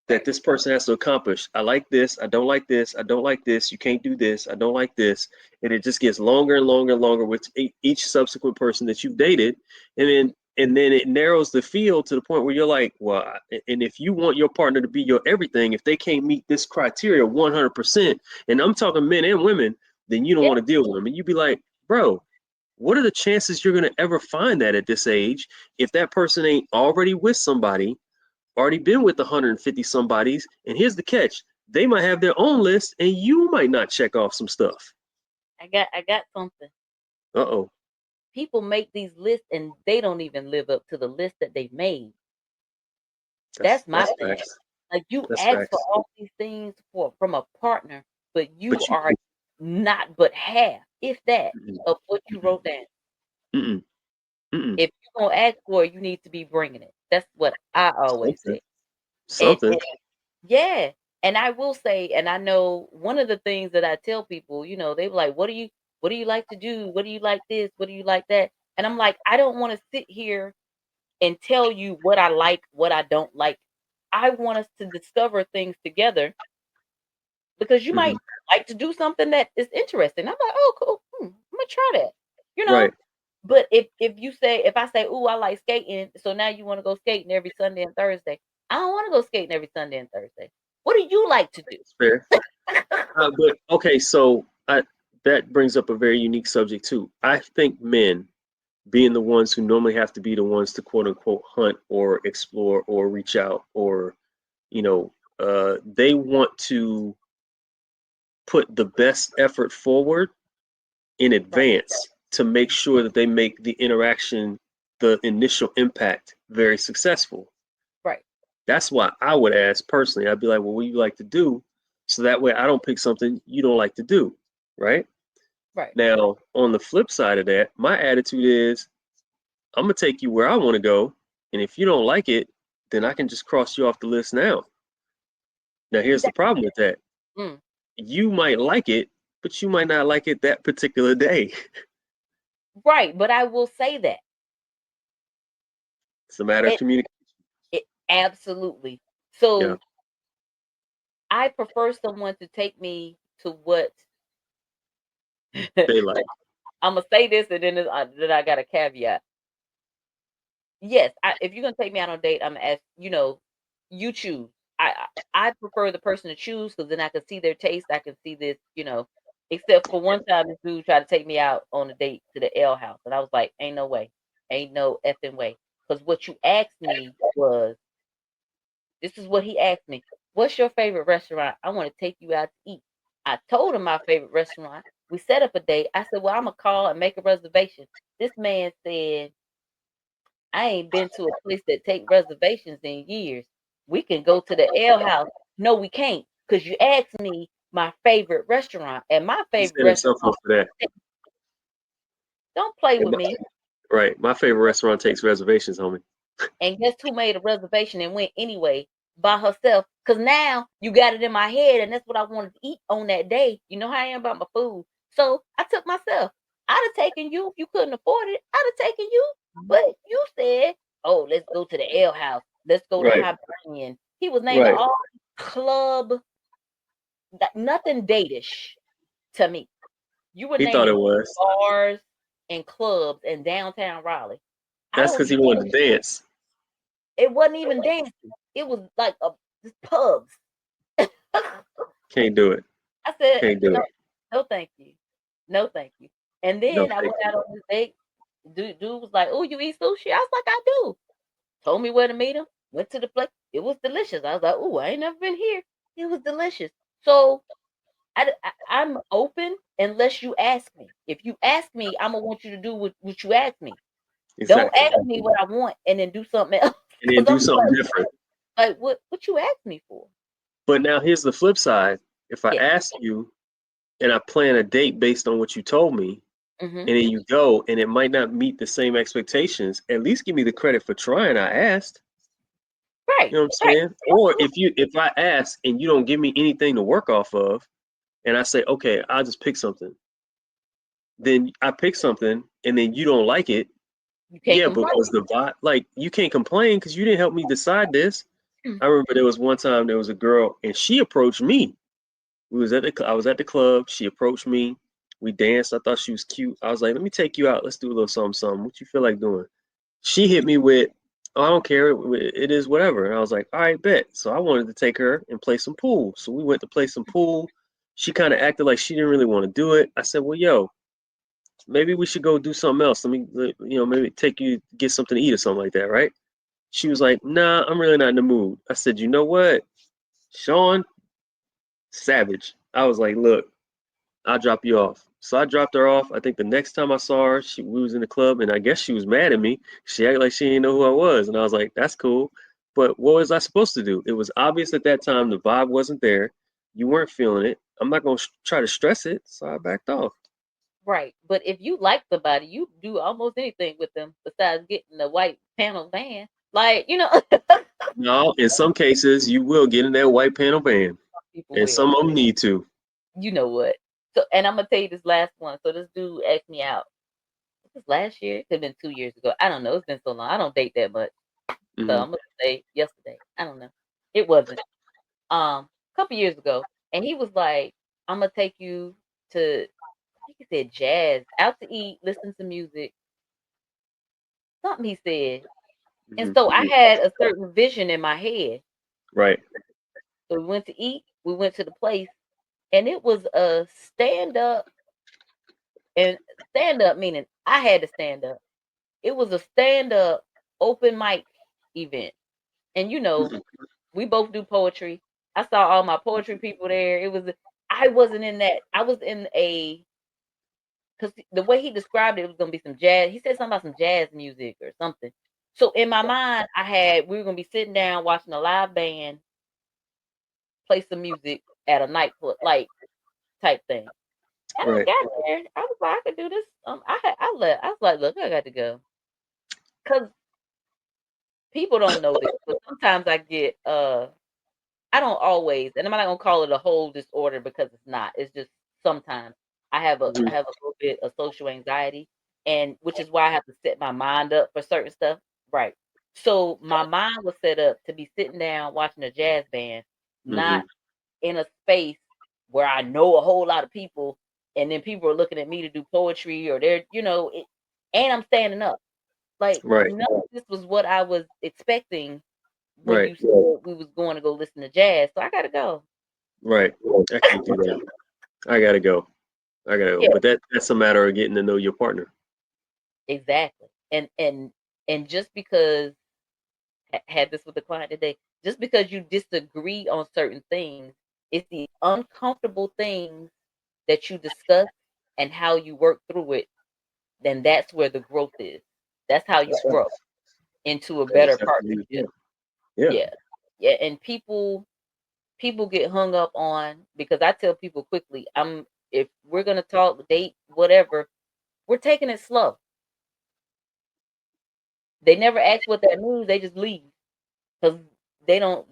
that this person has to accomplish. I like this. I don't like this. I don't like this. You can't do this. I don't like this. And it just gets longer and longer and longer with each subsequent person that you've dated. And then it narrows the field to the point where you're like, well, and if you want your partner to be your everything, if they can't meet this criteria 100%, and I'm talking men and women, then you don't Yeah. want to deal with them. And you'd be like, bro, what are the chances you're going to ever find that at this age if that person ain't already with somebody, already been with 150 somebodies? And here's the catch: they might have their own list, and you might not check off some stuff. I got something. Uh-oh. People make these lists and they don't even live up to the list that they made. That's my That's thing. facts. Like, you That's ask for facts. all these things from a partner, but you But you are not but half, if that, mm-mm, of what you wrote down. mm-mm, mm-mm. If you're gonna ask for it, you need to be bringing it. That's what I always Something. say. And Something. yeah, and I will say, and I know one of the things that I tell people, they were like, what do you like to do? What do you like this? What do you like that? And I'm like, I don't want to sit here and tell you what I like, what I don't like. I want us to discover things together, because you Mm-hmm. might like to do something that is interesting. I'm like, oh, cool. I'm gonna try that. You know, Right. but if I say, "Ooh, I like skating," so now you want to go skating every Sunday and Thursday. I don't want to go skating every Sunday and Thursday. What do you like to do? It's fair. But okay, so that brings up a very unique subject too. I think men, being the ones who normally have to be the ones to quote unquote hunt or explore or reach out, or they want to put the best effort forward in Right, advance to make sure that they make the interaction, the initial impact, very successful. right, That's why I would ask personally. I'd be like, well, what do you like to do? So that way I don't pick something you don't like to do, right? right. Now, on the flip side of that, my attitude is I'm gonna take you where I want to go, and if you don't like it, then I can just cross you off the list now. Now, here's the That, problem with that. mm, You might like it, but you might not like it that particular day. right, but I will say that It's a matter of it, communication. it absolutely. Yeah, So I prefer someone to take me to what they like. I'm gonna say this, and then I got a caveat. Yes, if you're gonna take me out on a date, I'm gonna ask, you choose. I prefer the person to choose, because then I can see their taste. I can see this, except for one time, this dude tried to take me out on a date to the L House, and I was like, ain't no way, ain't no effing way. Because what you asked me was, this is what he asked me: what's your favorite restaurant? I want to take you out to eat. I told him my favorite restaurant. We set up a date. I said, well, I'm gonna call and make a reservation. This man said, I ain't been to a place that take reservations in years. We can go to the ale house. No, we can't, because you asked me my favorite restaurant, and my He favorite set himself up restaurant. for that. Don't play And with me. right, my favorite restaurant takes reservations, homie. And guess who made a reservation and went anyway by herself? Because now you got it in my head, and that's what I wanted to eat on that day. You know how I am about my food. So I took myself. I'd have taken you if you couldn't afford it. I'd have taken you. But you said, oh, let's go to the ale house. Let's go to Right, Hibernian. He was naming right. all club, nothing datish to me. You were He thought it naming was. bars and clubs in downtown Raleigh. I That's don't because he do wanted to dance. It wasn't even dancing. It was like just pubs. Can't do it. I said, Can't do no, it. no, thank you. No, thank you. And No, then I thank went you. out on this date. Dude was like, oh, you eat sushi? I was like, I do. Told me where to meet him. Went to the place. It was delicious. I was like, oh, I ain't never been here. It was delicious. So I'm open unless you ask me. If you ask me, I'm going to want you to do what you ask me. Don't Exactly. ask me what I want and then do something else. And then Because do I'm something different. like, what you asked me for? But now here's the flip side. If I Yeah. ask you and I plan a date based on what you told me, Hmm. and then you go and it might not meet the same expectations, at least give me the credit for trying. I asked. Right. You know what I'm Right. saying? Or if I ask and you don't give me anything to work off of, and I say, okay, I'll just pick something. Then I pick something and then you don't like it. You can't Yeah, but complain. was the vibe like you can't complain because you didn't help me decide this. I remember there was one time there was a girl and she approached me. I was at the club. She approached me. We danced. I thought she was cute. I was like, let me take you out. Let's do a little something, something. What you feel like doing? She hit me with, oh, I don't care. It is whatever. And I was like, all right, bet. So I wanted to take her and play some pool. So we went to play some pool. She kind of acted like she didn't really want to do it. I said, well, yo, maybe we should go do something else. Let me, maybe take you get something to eat or something like that, right? She was like, nah, I'm really not in the mood. I said, you know what, Sean, savage. I was like, look, I'll drop you off. So I dropped her off. I think the next time I saw her, we was in the club, and I guess she was mad at me. She acted like she didn't know who I was, and I was like, "That's cool." But what was I supposed to do? It was obvious at that time the vibe wasn't there. You weren't feeling it. I'm not gonna try to stress it, so I backed off. Right. But if you like somebody, you do almost anything with them besides getting the white panel van. Like, No, in some cases, you will get in that white panel van, people and will. some of them need to. You know what? So, and I'm gonna tell you this last one. So this dude asked me out. This was last year. It could have been 2 years ago. I don't know. It's been so long. I don't date that much. So Hmm. I'm gonna say yesterday. I don't know. It wasn't. A couple years ago, and he was like, "I'm gonna take you to." I think he said jazz, out to eat, listen to music, something he said. And Hmm. so I had a certain vision in my head. Right. So we went to eat, we went to the place, and it was a stand up, and stand up meaning I had to stand up. It was a stand up open mic event. And Hmm. we both do poetry. I saw all my poetry people there. I wasn't in that. I was in a because the way he described it, it was gonna be some jazz. He said something about some jazz music or something. So in my mind, we were gonna be sitting down watching a live band play some music at a nightclub, like type thing. And I Right. got there. I was like, I could do this. I was like, look, I got to go because people don't know this, but sometimes I get I don't always, and I'm not gonna call it a whole disorder because it's not. It's just sometimes I Hmm. have a little bit of social anxiety, and which is why I have to set my mind up for certain stuff. Right. So my mind was set up to be sitting down watching a jazz band, Hmm. not in a space where I know a whole lot of people, and then people are looking at me to do poetry or and I'm standing up. Like Right. none of this was what I was expecting when Right. you said we was going to go listen to jazz. So I gotta go. Right. I can't do that. I gotta go. I gotta go. Yeah, But that's a matter of getting to know your partner. exactly. And just because had this with a client today, just because you disagree on certain things, it's the uncomfortable things that you discuss and how you work through it, then that's where the growth is. That's how you That's right. grow into a That's better definitely the partnership. point. Yeah. Yeah. Yeah. And people get hung up on because I tell people quickly, if we're gonna talk, date, whatever, we're taking it slow. They never ask what that means, they just leave. Because they don't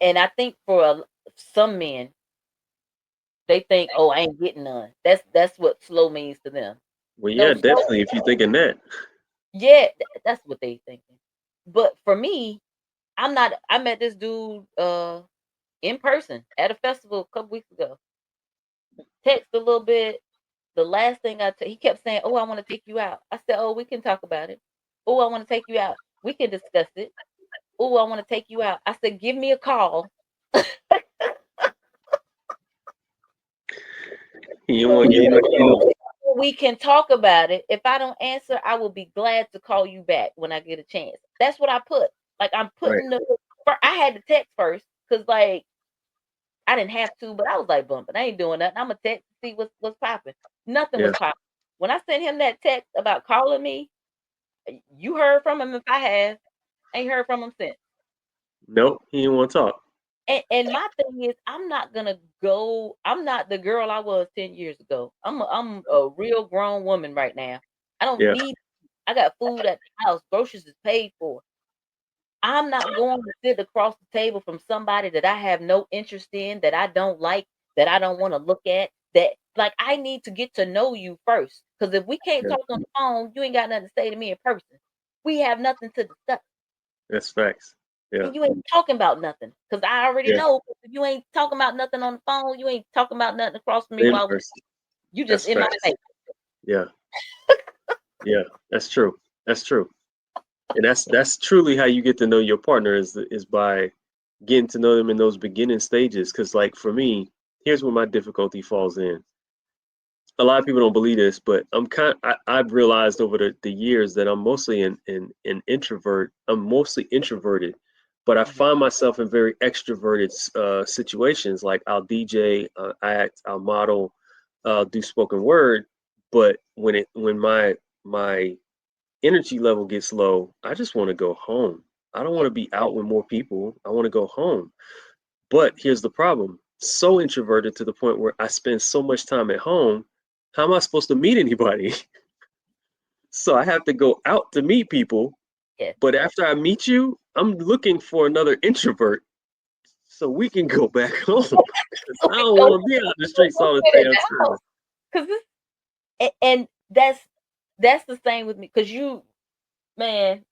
and I think for some men, they think, "Oh, I ain't getting none." That's what slow means to them. Well, No, yeah, slow, definitely. If you're thinking that, yeah, that's what they thinking. But for me, I met this dude in person at a festival a couple weeks ago. Text a little bit. The last thing he kept saying, "Oh, I want to take you out." I said, "Oh, we can talk about it." "Oh, I want to take you out. We can discuss it." "Oh, I want to take you out." I said, "Give me a call you don't so want to give you no call. we can talk about it. If I don't answer, I will be glad to call you back when I get a chance." That's what I put. Like I'm Right. putting I had to text first because like I didn't have to, but I was like bumping. I ain't doing nothing. I'm gonna text to see what's popping. Nothing Yeah. was popping. When I sent him that text about calling me, you heard from him if I have. Ain't heard from him since. Nope. He didn't want to talk. And my thing is, I'm not gonna go. I'm not the girl I was 10 years ago. I'm a real grown woman right now. I don't Yeah. need. I got food at the house. Groceries is paid for. I'm not going to sit across the table from somebody that I have no interest in, that I don't like, that I don't want to look at, that like I need to get to know you first. Because if we can't Yeah, talk on the phone, you ain't got nothing to say to me in person. We have nothing to discuss. that's facts. Yeah, And you ain't talking about nothing. Because I already yeah, know if you ain't talking about nothing on the phone, you ain't talking about nothing across from me in while person. you just That's in my facts. face. Yeah, yeah, that's true. That's true. And that's truly how you get to know your partner is by getting to know them in those beginning stages. Because like for me, here's where my difficulty falls in. A lot of people don't believe this, but I've realized over the years that I'm mostly an introvert. I'm mostly introverted, but I Mhm. find myself in very extroverted situations. Like I'll DJ, act, I'll model, do spoken word. But when my energy level gets low, I just want to go home. I don't want Yeah. to be out with more people. I want to go home. But here's the problem. So introverted to the point where I spend so much time at home. How am I supposed to meet anybody? So I have to go out to meet people. Yes. But after I meet you, I'm looking for another introvert so we can go back home. 'Cause So I we don't go, want to be out in the streets go all the sit in damn the time. house. Cause and that's the same with me. Cause you, man,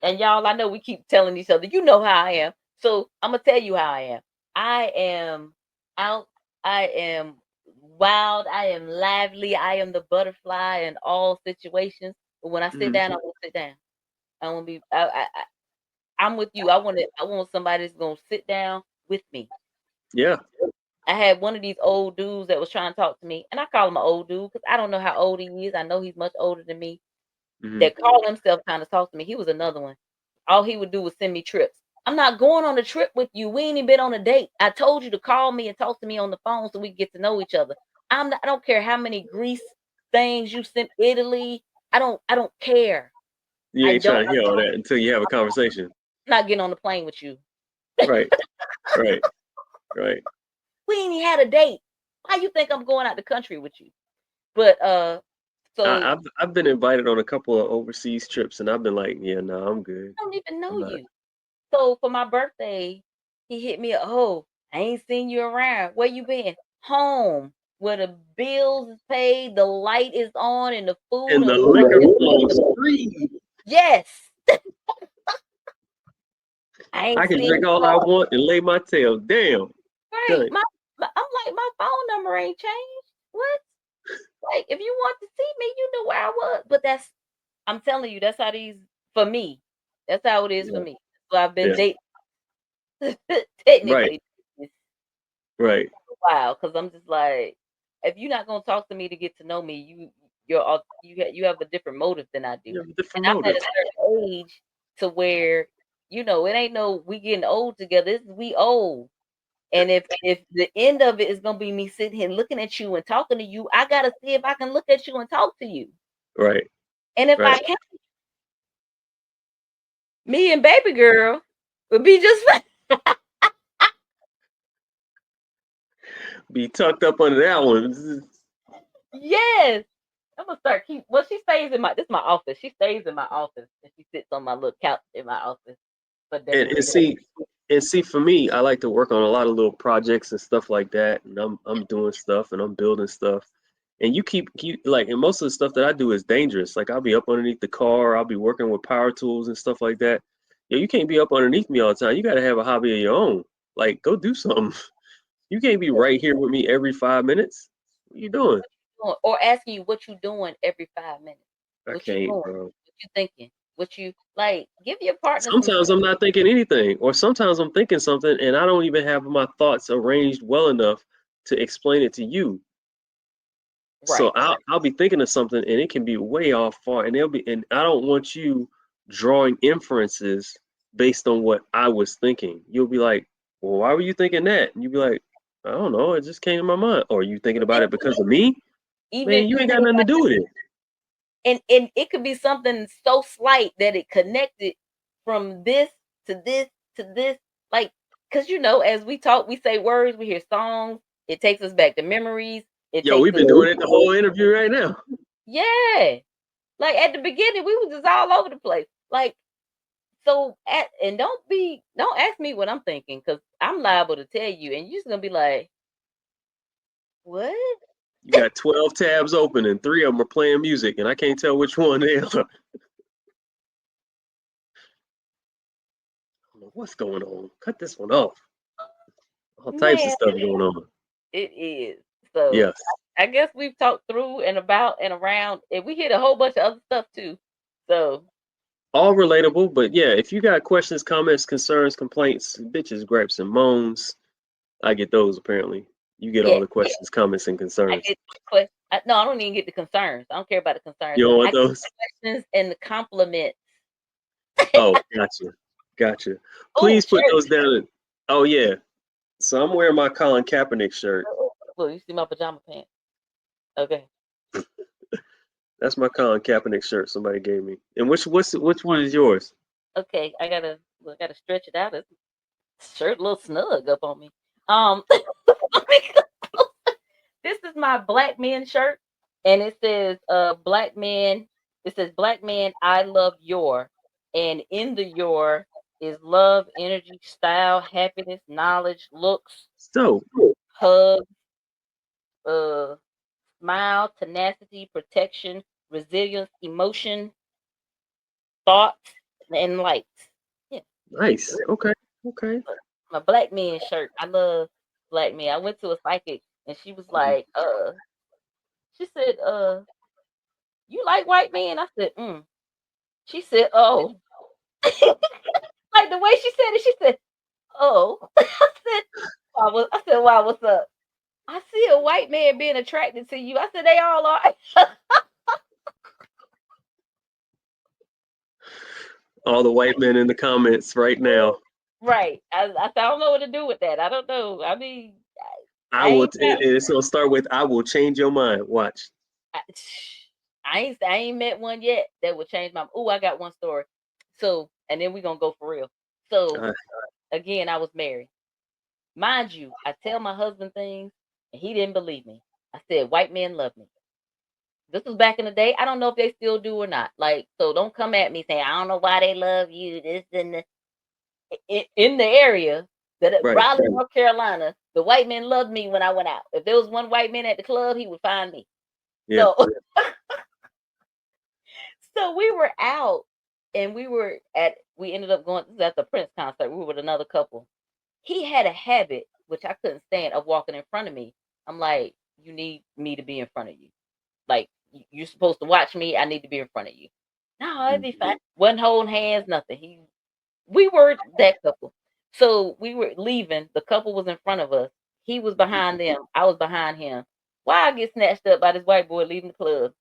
and y'all, I know we keep telling each other, you know how I am. So I'm gonna tell you how I am. I am out, I am wild, I am lively, I am the butterfly in all situations. But when I sit Mhm. down, I want to sit down. I want to be I'm with you. I want somebody that's gonna sit down with me. Yeah. I had one of these old dudes that was trying to talk to me, and I call him an old dude because I don't know how old he is. I know he's much older than me. Hmm. That called himself trying to talk to me. He was another one. All he would do was send me trips. I'm not going on a trip with you. We ain't even been on a date. I told you to call me and talk to me on the phone so we can get to know each other. I don't care how many Greece things you sent Italy. I don't care. You I ain't don't trying to hear all that until you have a conversation. I'm not getting on the plane with you. Right. Right. Right. We ain't even had a date. Why you think I'm going out the country with you? But so I've been invited on a couple of overseas trips, and I've been like, yeah, no, I'm good. I don't even know I'm not. you. So for my birthday, he hit me up. Oh, I ain't seen you around. Where you been? Home. Where the bills is paid, the light is on, and the food And and the water liquor is flows free. yes. I I ain't can seen drink you all I home. want and lay my tail down. Right. Done. I'm like, my phone number ain't changed. What? Like, if you want to see me, you know where I was. But I'm telling you, that's how these for me. That's how it is for Yeah. me. So I've been Yeah. dating Right. technically Right. a while because I'm just like, if you're not gonna talk to me to get to know me, you have a different motive than I do. You have a And different I'm at motive. a certain age to where, it ain't no we getting old together. We old. And if the end of it is gonna be me sitting here looking at you and talking to you, I gotta see if I can look at you and talk to you. Right. And if I Right. can't, me and baby girl would be just fine. Be tucked up under that one. Yes. I'm gonna start keep well, she stays in my this is my office. She stays in my office and she sits on my little couch in my office for And decorative. see for me, I like to work on a lot of little projects and stuff like that. And I'm doing stuff and I'm building stuff. And you like, and most of the stuff that I do is dangerous. Like I'll be up underneath the car, I'll be working with power tools and stuff like that. Yeah, you can't be up underneath me all the time. You got to have a hobby of your own. Like go do something. You can't be right here with me every 5 minutes. What you doing? Or asking you what you doing every 5 minutes. I What you can't, doing? bro. What you thinking? What you like give your partner some Sometimes I'm not thinking anything, or sometimes I'm thinking something and I don't even have my thoughts arranged well enough to explain it to you. So right. I'll be thinking of something and it can be way off far, and I don't want you drawing inferences based on what I was thinking. You'll be like, well, why were you thinking that? And you'll be like, I don't know, it just came in my mind. Or are you thinking about And it because of me? Man, even you ain't even got if nothing to do with it. and it could be something so slight that it connected from this to this to this, like because as we talk, we say words, we hear songs, it takes us back to memories, it Yo, takes we've us been doing it the whole interview right now. yeah, like at the beginning we was just all over the place, like and don't ask me what I'm thinking because I'm liable to tell you and you're just gonna be like, what? You got 12 tabs open and 3 of them are playing music, and I can't tell which one they are. What's going on? Cut this one off. All types of Man, stuff going on. it is. So Yes. I guess we've talked through and about and around, and we hit a whole bunch of other stuff too. So All relatable, but yeah, if you got questions, comments, concerns, complaints, bitches, gripes, and moans, I get those apparently. You get all yeah, the questions, comments, and I concerns. get the question. No, I don't even get the concerns. I don't care about the concerns. You don't I want get those? the questions and the compliments. Oh, gotcha. Gotcha. Oh, Please put shirt. those down. Oh, yeah. So I'm wearing my Colin Kaepernick shirt. Look, you see my pajama pants. Okay. That's my Colin Kaepernick shirt somebody gave me. And which one is yours? Okay. I gotta stretch it out. It's shirt a little snug up on me. This is my black men shirt, and it says black man. It says black man, I love your, and in the your is love, energy, style, happiness, knowledge, looks, So hug, uh, smile, tenacity, protection, resilience, emotion, thoughts, and lights. Yeah, nice. Okay. Okay. my black man shirt. I love black men. I went to a psychic, and she was like, she said, you like white men? I said, mm. She said, oh. Like the way she said it, she said, oh. said, I said, wow, what's up? I see a white man being attracted to you. I said, they all are. All the white men in the comments right now. Right. I said, I don't know what to do with that. I don't know. I mean, I I will. ain't met, It's gonna start with "I will change your mind." Watch. I, I ain't met one yet that would change my. Oh, I got one story. So, and then we're gonna go for real. So Uh, again, I was married. Mind you, I tell my husband things and he didn't believe me. I said, white men love me. This was back in the day. I don't know if they still do or not. Like, so don't come at me saying, I don't know why they love you. This and the, in the area that right. Raleigh, North Carolina, the white men loved me when I went out. If there was one white man at the club, he would find me. Yeah. So, so we were out and we ended up going at the Prince concert. We were with another couple. He had a habit, which I couldn't stand, of walking in front of me. I'm like, you need me to be in front of you. Like, you're supposed to watch me. I need to be in front of you. No, it'd be fine. Wasn't holding hands, nothing. We were that couple. So we were leaving. The couple was in front of us. He was behind them. I was behind him. Why I get snatched up by this white boy leaving the club?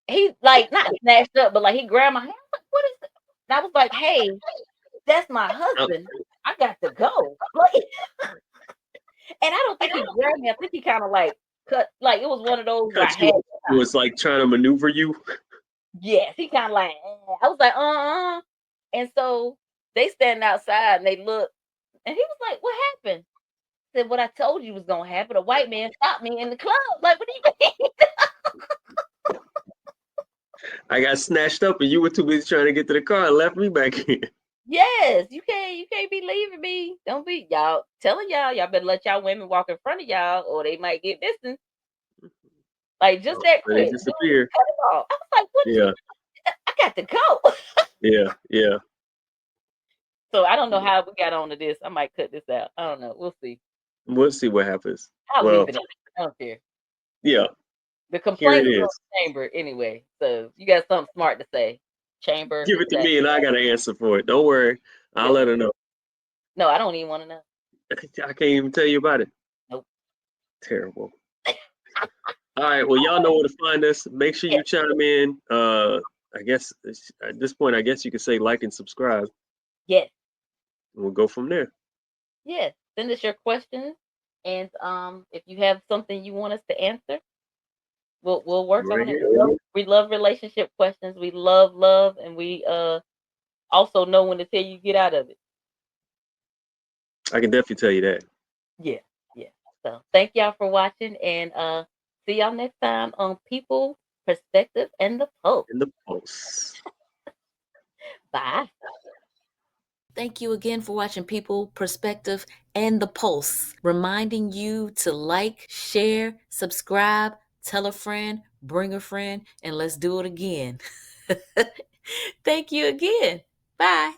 He like not snatched up, but like he grabbed my hand. I was like, what is that? And I was like, hey, that's my Uh, husband. I got to go. Like, and I don't think he grabbed me. I think he kind of like cut. Like it was one of those where I cut you had. off. It was like trying to maneuver you. Yes, he kind of like. I was like, And so they stand outside and they look, and he was like, "What happened?" I said, "What I told you was gonna happen. A white man stopped me in the club. Like, what do you mean?" I got snatched up, and you were too busy trying to get to the car and left me back here. Yes, you can't be leaving me. Don't be y'all telling y'all better let y'all women walk in front of y'all, or they might get missing. Like just Oh, that but they quick. Dude, disappear. cut it off. I was like, "What is Yeah. you? I got to go." Yeah. Yeah. So I don't know how we got onto this. I might cut this out. I don't know. We'll see. We'll see what happens. I'll Well, leave it in. I don't care. yeah. The Here it complaints go is. to chamber anyway. So you got something smart to say. Chamber Give it to that me, and I got an answer for it. Don't worry. I'll yeah. let her know. No, I don't even want to know. I can't even tell you about it. Nope. Terrible. All right. Well, y'all know where to find us. Make sure Yeah. you chime in. I guess at this point, I guess you could say like and subscribe. Yes. And we'll go from there. Yes. Send us your questions, and if you have something you want us to answer, we'll work Right on it. here. We love relationship questions. We love love, and we also know when to tell you get out of it. I can definitely tell you that. Yeah. Yeah. So thank y'all for watching, and see y'all next time on People, Perspective, and the Pulse. In the post. Bye. Thank you again for watching People, Perspective, and the Pulse. Reminding you to like, share, subscribe, tell a friend, bring a friend, and let's do it again. Thank you again. Bye.